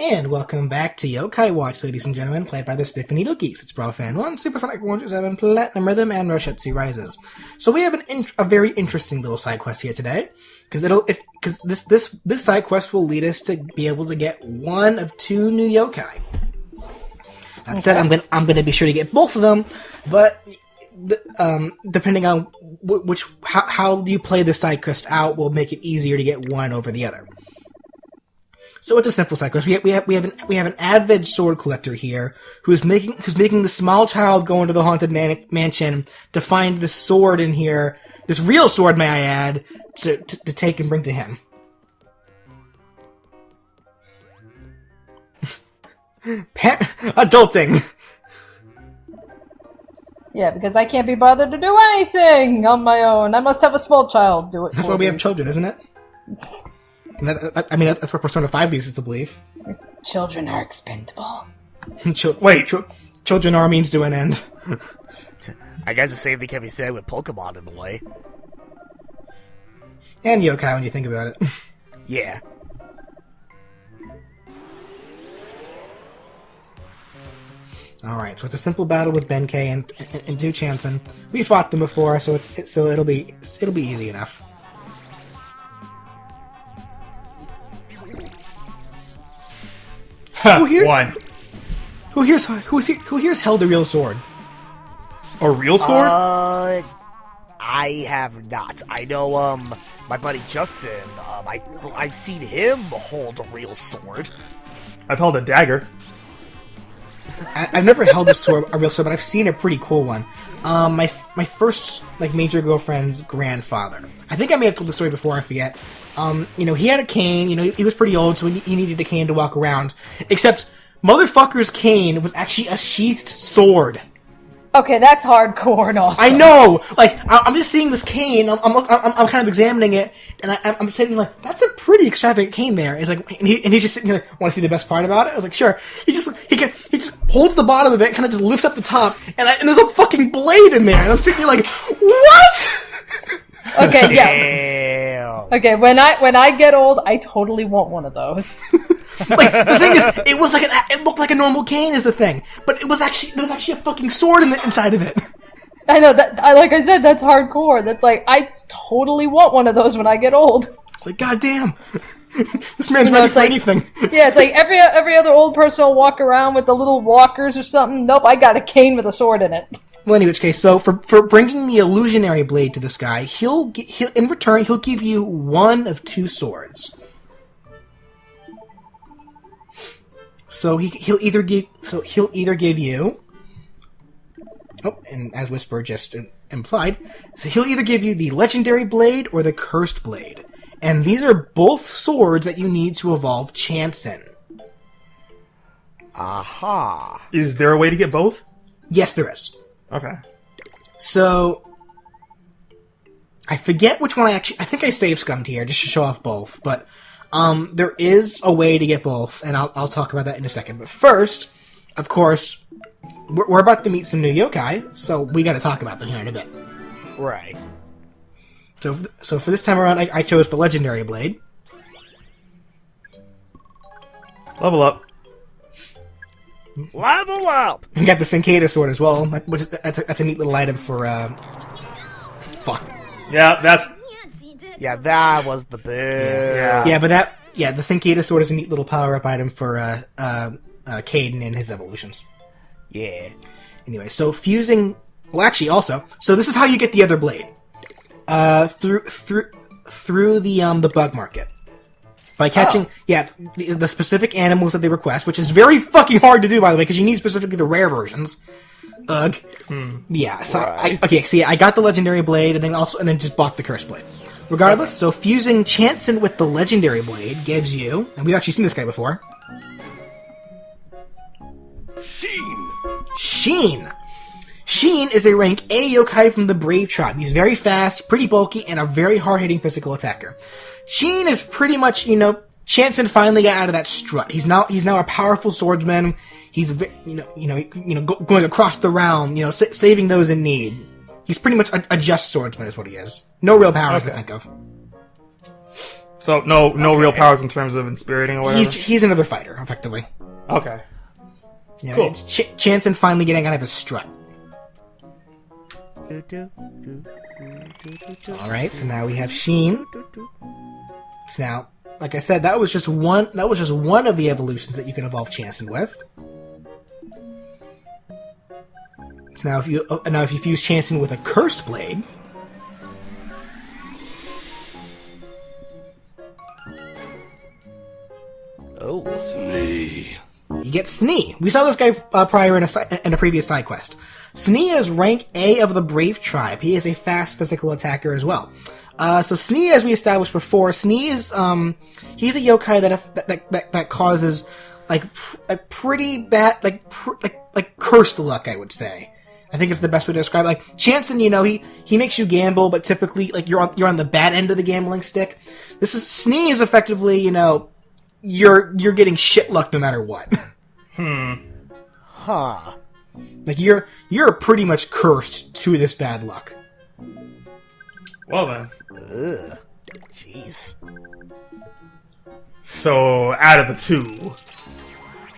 And welcome back to Yokai Watch, ladies and gentlemen, played by the SpiffyNeedleGeeks. It's Brawl Fan 1, Supersonic 407, PlatinumRhythm, and RoushutsuRises. So we have a very interesting little side quest here today, because this side quest will lead us to be able to get one of two new yokai. That said, I'm going to be sure to get both of them, but depending on how you play the side quest out will make it easier to get one over the other. So it's a simple side quest. We have an avid sword collector here who's making the small child go into the haunted mansion to find this sword in here, this real sword, may I add, to take and bring to him. Adulting. Yeah, because I can't be bothered to do anything on my own. I must have a small child do it. That's why we have children, isn't it? That's what Persona 5 leads us to believe. Children are expendable. Children are a means to an end. I guess the same thing can be said with Pokemon in a way. And yokai when you think about it. Yeah. Alright, so it's a simple battle with Benkei and two Chanson. We fought them before, so it'll be easy enough. One. Who here's held a real sword? A real sword? I have not. I know, my buddy Justin, I've seen him hold a real sword. I've held a dagger. I've never held a real sword, but I've seen a pretty cool one. My first major girlfriend's grandfather. I think I may have told the story before. I forget. He had a cane. He was pretty old, so he needed a cane to walk around. Except, motherfucker's cane was actually a sheathed sword. Okay, that's hardcore and awesome. I know. I'm just seeing this cane. I'm kind of examining it, and I'm sitting that's a pretty extravagant cane there. He's and he's just sitting here. Want to see the best part about it? I was like, sure. He just holds the bottom of it, kind of just lifts up the top, and there's a fucking blade in there, and I'm sitting here what? Okay, yeah. Okay, when I get old, I totally want one of those. The thing is, it looked like a normal cane is the thing, but there was actually a fucking sword inside of it. I know that. Like I said, that's hardcore. That's I totally want one of those when I get old. It's goddamn, this man's ready for anything. Yeah, it's every other old person will walk around with the little walkers or something. Nope, I got a cane with a sword in it. Well, in which case, so for bringing the illusionary blade to this guy, in return he'll give you one of two swords. So he'll either give you, and as Whisper just implied, so he'll either give you the legendary blade or the cursed blade, and these are both swords that you need to evolve Chanson. Aha! Is there a way to get both? Yes, there is. Okay. So I forget which one I think I save scummed here just to show off both, but there is a way to get both, and I'll talk about that in a second. But first, of course, we're about to meet some new yokai, so we got to talk about them here in a bit. Right. So for this time around, I chose the legendary blade. Level up. Level up! We got the Cicada sword as well, which that's a neat little item for fuck. Yeah, that's. Yeah, that was the big. Yeah, the Cicada sword is a neat little power-up item for Caden and his evolutions. Yeah. Anyway, so fusing. Well, actually, also, so this is how you get the other blade. Through the bug market. By catching, the specific animals that they request, which is very fucking hard to do, by the way, because you need specifically the rare versions. Ugh. Yeah, so right. I got the legendary blade, and then just bought the cursed blade. Regardless, so fusing Chanson with the legendary blade gives you, and we've actually seen this guy before. Sheen! Sheen is a rank A yokai from the Brave tribe. He's very fast, pretty bulky, and a very hard-hitting physical attacker. Sheen is pretty much, Chanson finally got out of that strut. He's now a powerful swordsman. He's, going across the realm, saving those in need. He's pretty much a just swordsman is what he is. No real powers to think of. So no real powers in terms of inspiriting or whatever? He's another fighter, effectively. Okay. You know, Cool. it's Chanson finally getting out of his strut. Alright, so now we have Sheen. So now, like I said, that was just one of the evolutions that you can evolve Chanson with. So now if you fuse Chanson with a Cursed Blade, Oh. you get Snee. We saw this guy prior in a previous side quest. Snee is rank A of the Brave Tribe. He is a fast physical attacker as well. So Snee, as we established before, Snee is he's a yokai that causes pretty bad like cursed luck, I would say. I think it's the best way to describe it. Like Chanson, you know, he makes you gamble, but typically like you're on the bad end of the gambling stick. Snee is effectively, you know, you're getting shit luck no matter what. Huh. Like you're pretty much cursed to this bad luck. Well then. Ugh. Jeez. So out of the two.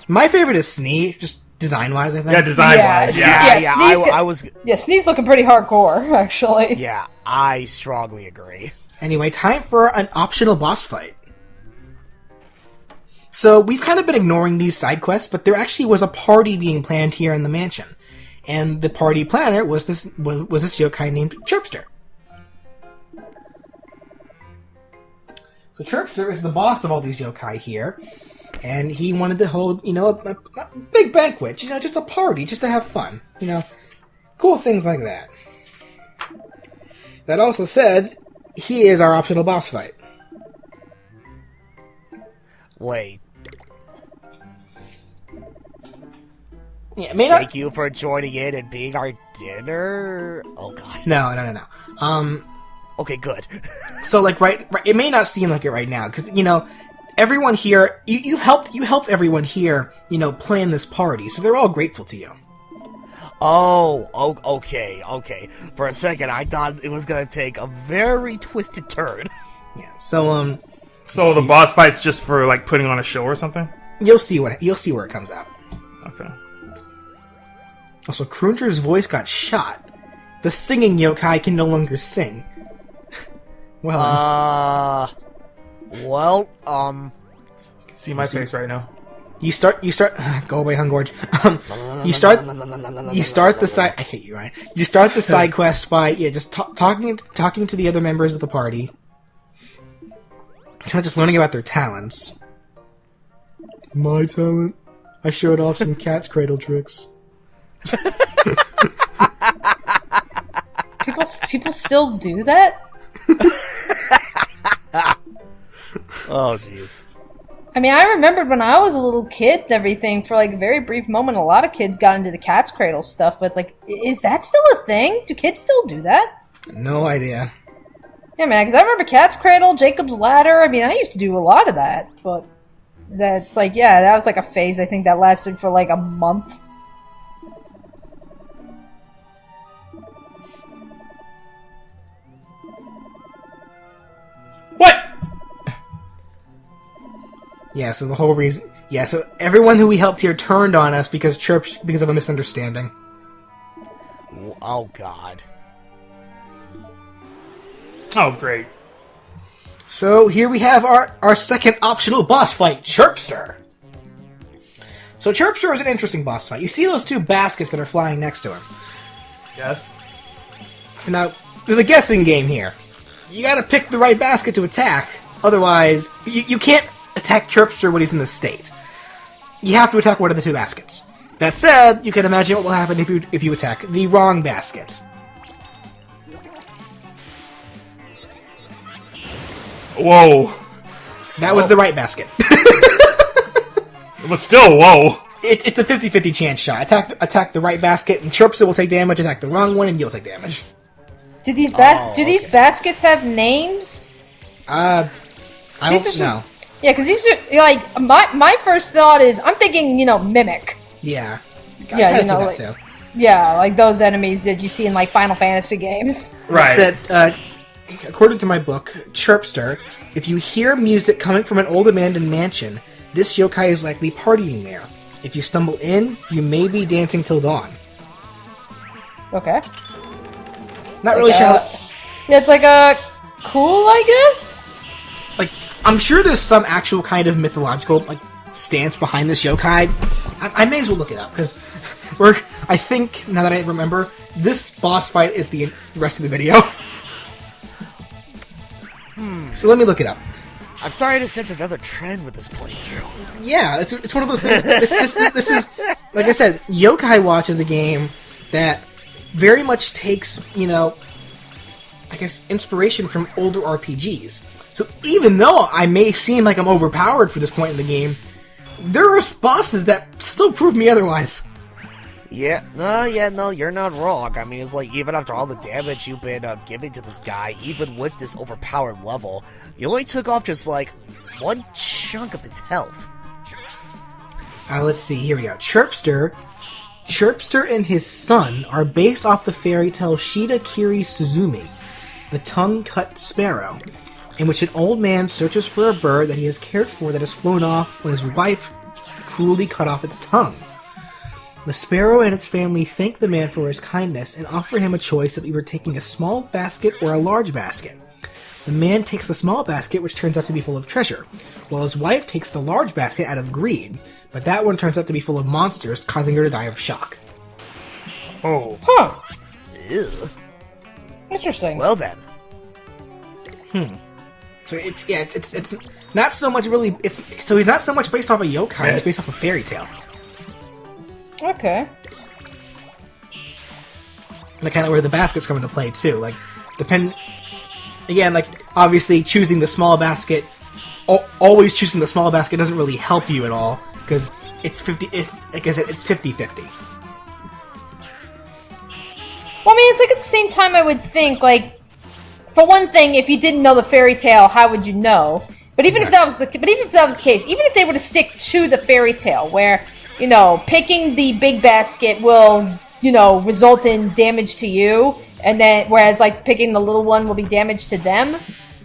My favorite is Snee, just design-wise, I think. Yeah, design-wise. Yeah. Yeah, Snee's looking pretty hardcore, actually. Yeah, I strongly agree. Anyway, time for an optional boss fight. So, we've kind of been ignoring these side quests, but there actually was a party being planned here in the mansion. And the party planner was this yokai named Chirpster. So Chirpster is the boss of all these yokai here, and he wanted to hold, you know, a big banquet, you know, just a party, just to have fun, you know, cool things like that. That also said, he is our optional boss fight. Wait, Yeah, it may not. thank you for joining in and being our dinner? Oh god. No. Okay, good. So like right, it may not seem like it right now because you know everyone here you helped everyone here, you know, plan this party, so they're all grateful to you. Okay. For a second, I thought it was gonna take a very twisted turn. Yeah. So So the boss fight's just for like putting on a show or something? you'll see where it comes out. Okay. Also, Cruncher's voice got shot. The singing yokai can no longer sing. Well, See my face right now. you start. Go away, Hungorge. You start the side. I hate you, Ryan. You start the side quest by just talking to the other members of the party. Kind of just learning about their talents. My talent. I showed off some cat's cradle tricks. People still do that? oh jeez. I mean, I remembered when I was a little kid and everything, for like a very brief moment, a lot of kids got into the cat's cradle stuff, but it's like, is that still a thing? Do kids still do that? No idea. Yeah, man, because I remember cat's cradle, Jacob's ladder. I mean, I used to do a lot of that, but that's like, yeah, that was like a phase, I think, that lasted for like a month. What? Yeah, so the whole reason... Yeah, so everyone who we helped here turned on us because of a misunderstanding. Oh god. Oh, great. So here we have our second optional boss fight, Chirpster. So Chirpster is an interesting boss fight. You see those two baskets that are flying next to him. Yes? So now, there's a guessing game here. You gotta pick the right basket to attack. Otherwise, you can't attack Chirpster when he's in the state. You have to attack one of the two baskets. That said, you can imagine what will happen if you attack the wrong basket. Whoa. That was the right basket. But still, whoa. It's a 50-50 chance shot. Attack the right basket, and Chirpster will take damage. Attack the wrong one, and you'll take damage. Do these baskets have names? I don't know. Yeah, because these are like my first thought is I'm thinking, you know, mimic. Yeah. Yeah, you know, like, yeah, like those enemies that you see in like Final Fantasy games. Right. Said, according to my book, Chirpster, if you hear music coming from an old abandoned mansion, this yokai is likely partying there. If you stumble in, you may be dancing till dawn. Okay. Not really sure. Yeah, it's like a cool, I guess. Like, I'm sure there's some actual kind of mythological like stance behind this yokai. I may as well look it up because I think now that I remember, this boss fight is the rest of the video. So let me look it up. I'm sorry to sense another trend with this playthrough. Yeah, it's one of those things. This is, like I said, Yokai Watch is a game that very much takes, you know, I guess, inspiration from older RPGs. So even though I may seem like I'm overpowered for this point in the game, there are bosses that still prove me otherwise. Yeah, no, you're not wrong. I mean, it's like, even after all the damage you've been giving to this guy, even with this overpowered level, you only took off just, like, one chunk of his health. Let's see, here we go. Chirpster and his son are based off the fairy tale Shida Kiri Suzumi, the tongue-cut sparrow, in which an old man searches for a bird that he has cared for that has flown off when his wife cruelly cut off its tongue. The sparrow and its family thank the man for his kindness and offer him a choice of either taking a small basket or a large basket. The man takes the small basket, which turns out to be full of treasure, while his wife takes the large basket out of greed, but that one turns out to be full of monsters, causing her to die of shock. Oh. Huh. Ew. Interesting. Well then. So it's not so much really. So he's not so much based off a yokai; Yes. He's based off a fairy tale. Okay. And kind of where the baskets come into play too. Like, again, like obviously choosing the small basket, always choosing the small basket doesn't really help you at all because it's 50. It's like I said, it's 50-50. Well, I mean, it's like at the same time, I would think, like, for one thing, if you didn't know the fairy tale, how would you know? But even if that was the case, even if they were to stick to the fairy tale, where, you know, picking the big basket will, you know, result in damage to you, and then whereas like picking the little one will be damage to them,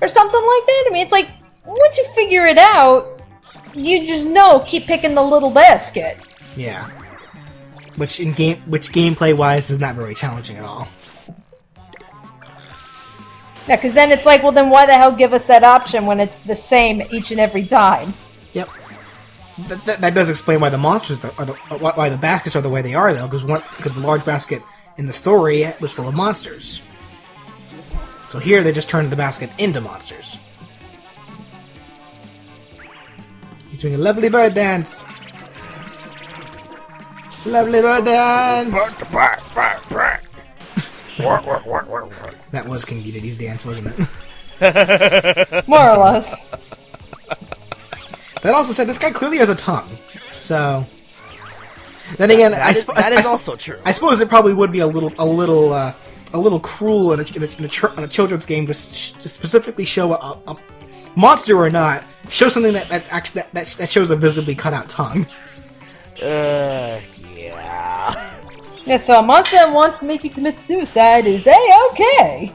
or something like that. I mean, it's like once you figure it out, you just know keep picking the little basket. Yeah. Which gameplay wise is not very challenging at all. Yeah, because then it's like, well, then why the hell give us that option when it's the same each and every time? Yep. That does explain why the monsters why the baskets are the way they are, though, because the large basket in the story was full of monsters. So here they just turned the basket into monsters. He's doing a lovely bird dance. Lovely bird dance. That was King Dedede's dance, wasn't it? More or less. That also said, this guy clearly has a tongue. So, then again, that is also true. I suppose it probably would be a little cruel in a children's game to specifically show a monster or not, show something that shows a visibly cut out tongue. Yeah. Yeah, so a monster that wants to make you commit suicide is A-okay.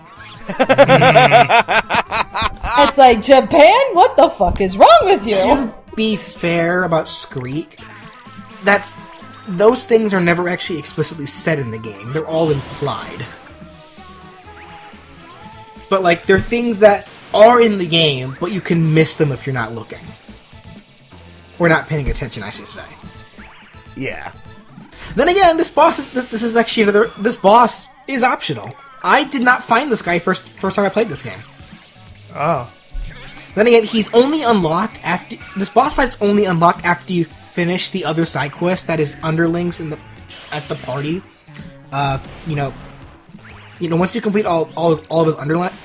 It's like, Japan? What the fuck is wrong with you? To be fair about Skreek, those things are never actually explicitly said in the game. They're all implied. But, like, they're things that are in the game, but you can miss them if you're not looking. Or not paying attention, I should say. Yeah. Then again, this boss is optional. I did not find this guy first time I played this game. Oh. Then again, he's only unlocked after... This boss fight is only unlocked after you finish the other side quest that is underlings at the party. You know, once you complete all of his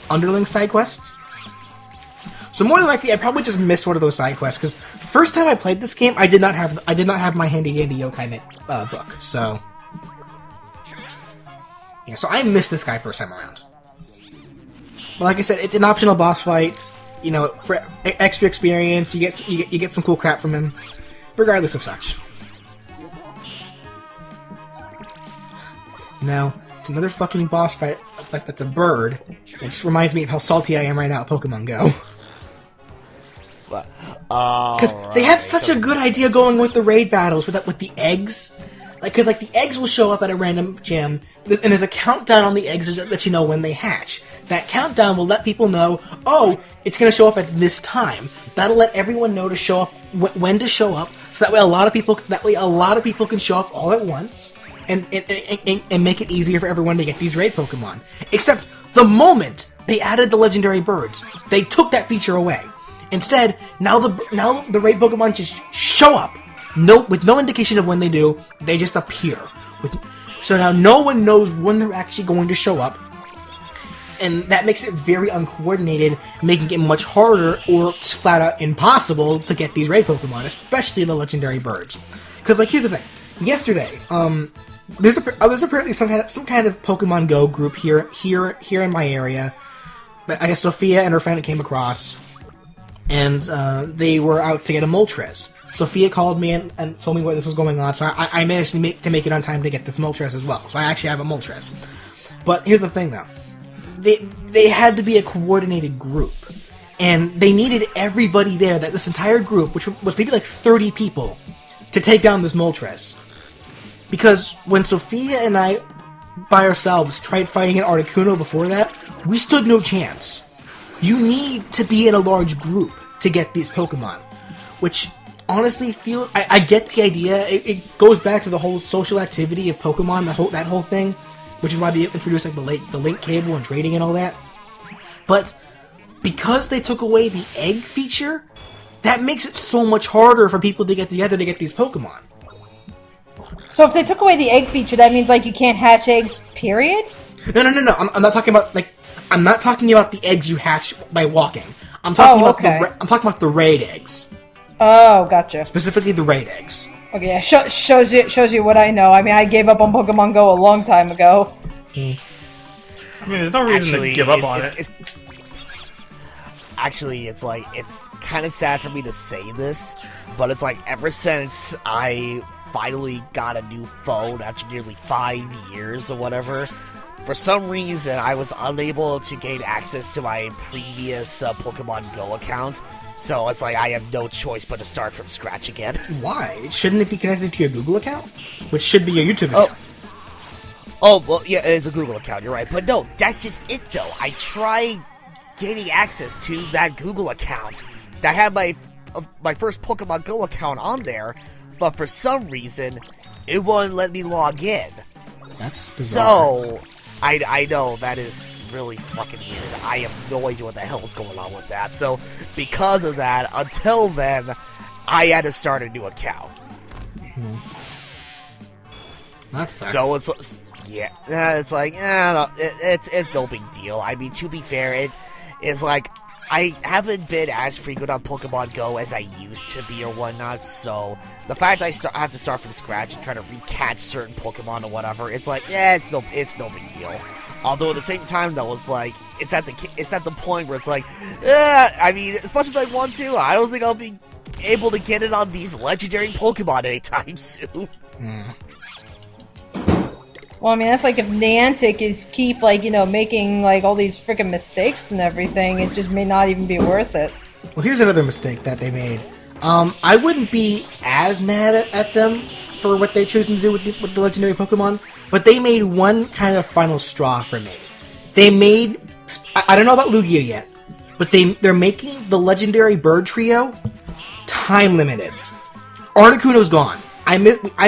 underling side quests. So more than likely, I probably just missed one of those side quests, because first time I played this game, I did not have my handy dandy yokai book, so... Yeah, so I missed this guy first time around. But like I said, it's an optional boss fight. You know, for extra experience, you get some cool crap from him, regardless of such. You know, it's another fucking boss fight that's a bird. It just reminds me of how salty I am right now at Pokemon Go. Because they had such a good idea going with the raid battles with the eggs. Because the eggs will show up at a random gym, and there's a countdown on the eggs that let you know when they hatch. That countdown will let people know, oh, it's going to show up at this time. That'll let everyone know to show up when to show up, so that way a lot of people can show up all at once, and make it easier for everyone to get these raid Pokemon. Except the moment they added the legendary birds, they took that feature away. Instead, now the raid Pokemon just show up. With no indication of when they do, they just appear. So now no one knows when they're actually going to show up, and that makes it very uncoordinated, making it much harder or flat out impossible to get these raid Pokemon, especially the legendary birds. Because here's the thing: yesterday, there's apparently some kind of Pokemon Go group here in my area that I guess Sophia and her friend came across, and they were out to get a Moltres. Sophia called me and told me what this was going on, so I managed to make it on time to get this Moltres as well. So I actually have a Moltres. But here's the thing, though. They had to be a coordinated group. And they needed everybody there, this entire group, which was maybe 30 people, to take down this Moltres. Because when Sophia and I, by ourselves, tried fighting an Articuno before that, we stood no chance. You need to be in a large group to get these Pokemon. Which... honestly, I get the idea. It goes back to the whole social activity of Pokemon, that whole thing, which is why they introduced the link cable and trading and all that. But because they took away the egg feature, that makes it so much harder for people to get together to get these Pokemon. So if they took away the egg feature, that means you can't hatch eggs. Period. No. I'm not talking about I'm not talking about the eggs you hatch by walking. I'm talking about the raid eggs. Oh, gotcha. Specifically the raid eggs. Okay, yeah, shows you what I know. I mean, I gave up on Pokemon Go a long time ago. I mean, there's no reason to give up on it. Actually, it's kind of sad for me to say this, but it's ever since I finally got a new phone after nearly 5 years or whatever, for some reason I was unable to gain access to my previous Pokemon Go account. So it's I have no choice but to start from scratch again. Why? Shouldn't it be connected to your Google account? Which should be your YouTube account. Oh, well, yeah, it's a Google account, you're right. But no, that's just it, though. I tried gaining access to that Google account that had my first Pokemon Go account on there, but for some reason, it wouldn't let me log in. That's bizarre. So... I know, that is really fucking weird. I have no idea what the hell is going on with that. So, because of that, until then, I had to start a new account. That sucks. So it's it's no big deal. I mean, to be fair, it's I haven't been as frequent on Pokemon Go as I used to be or whatnot, so the fact I have to start from scratch and try to recatch certain Pokemon or whatever, it's it's no big deal. Although at the same time, though, it's it's at the point where it's I mean, as much as I want to, I don't think I'll be able to get it on these legendary Pokemon anytime soon. Well, I mean, that's if Niantic keep making all these freaking mistakes and everything, it just may not even be worth it. Well, here's another mistake that they made. I wouldn't be as mad at them for what they're choosing to do with the legendary Pokemon, but they made one kind of final straw for me. They made... I don't know about Lugia yet, but they're making the legendary bird trio time limited. Articuno's gone. I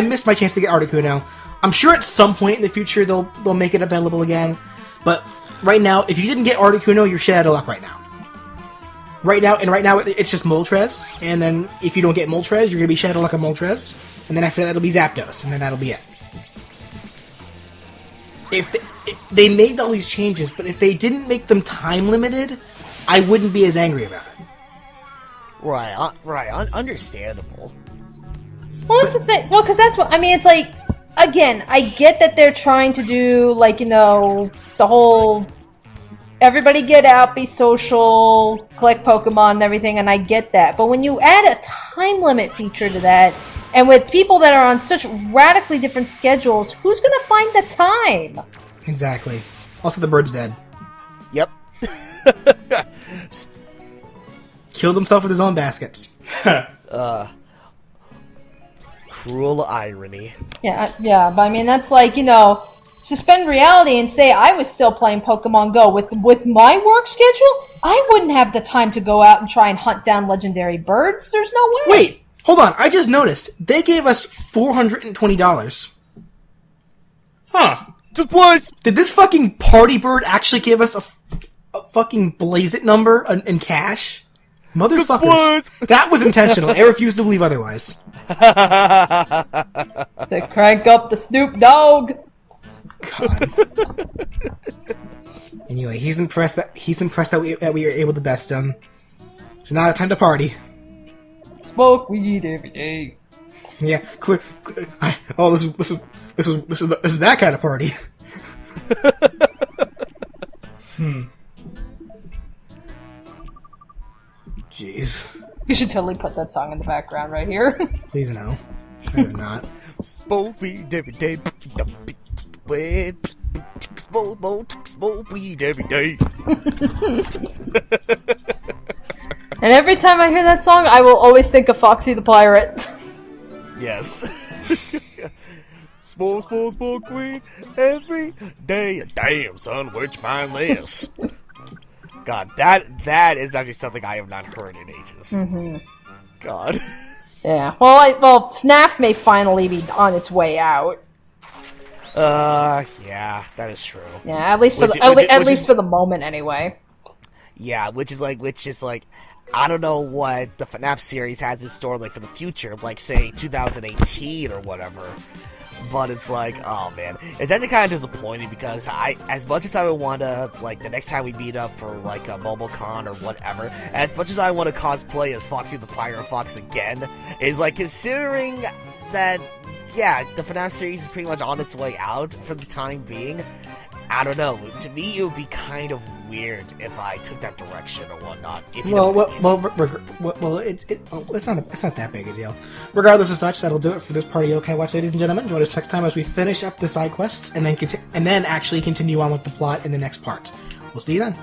missed my chance to get Articuno. I'm sure at some point in the future they'll make it available again, but right now, if you didn't get Articuno, you're shit out of luck right now. Right now it's just Moltres, and then if you don't get Moltres, you're gonna be shit out of luck on Moltres, and then after that it'll be Zapdos, and then that'll be it. If they made all these changes, but if they didn't make them time limited, I wouldn't be as angry about it. Right, understandable. Well, that's the thing. Well, because that's what I mean. It's again, I get that they're trying to do, the whole everybody get out, be social, collect Pokemon and everything, and I get that. But when you add a time limit feature to that, and with people that are on such radically different schedules, who's going to find the time? Exactly. Also, the bird's dead. Yep. Killed himself with his own baskets. Cruel irony. Yeah, but I mean, that's like, suspend reality and say I was still playing Pokemon Go with my work schedule, I wouldn't have the time to go out and try and hunt down legendary birds. There's no way. Wait, hold on. I just noticed. They gave us $420. Huh. Just please. Did this fucking party bird actually give us a fucking Blaze It number in cash? Motherfuckers. That was intentional. I refuse to believe otherwise. To crank up the Snoop Dogg. God. Anyway, he's impressed that we were able to best him. So now it's time to party. Smoke weed every day. Yeah, quick. This is that kind of party. Jeez. You should totally put that song in the background right here. Please no. Rather not. Smoke weed every day. Smoke weed every day. And every time I hear that song, I will always think of Foxy the Pirate. Yes. Smoke weed every day. Damn, son, where'd you find this? God, that is actually something I have not heard in ages. Mm-hmm. God. Yeah. Well, FNAF may finally be on its way out. Yeah, that is true. Yeah, at least for the moment, anyway. Yeah, which is like, I don't know what the FNAF series has in store, like, for the future, like, say, 2018 or whatever. But it's like, oh man, it's actually kind of disappointing because as much as I would want to, like, the next time we meet up for, like, a MobileCon or whatever, as much as I want to cosplay as Foxy the Pirate Fox again, is, like, considering that, yeah, the FNAF series is pretty much on its way out for the time being, I don't know, to me it would be kind of weird if I took that direction or whatnot. If you it's not that big a deal. Regardless of such, that'll do it for this party Yokai Watch, ladies and gentlemen. Join us next time as we finish up the side quests and then actually continue on with the plot in the next part. We'll see you then.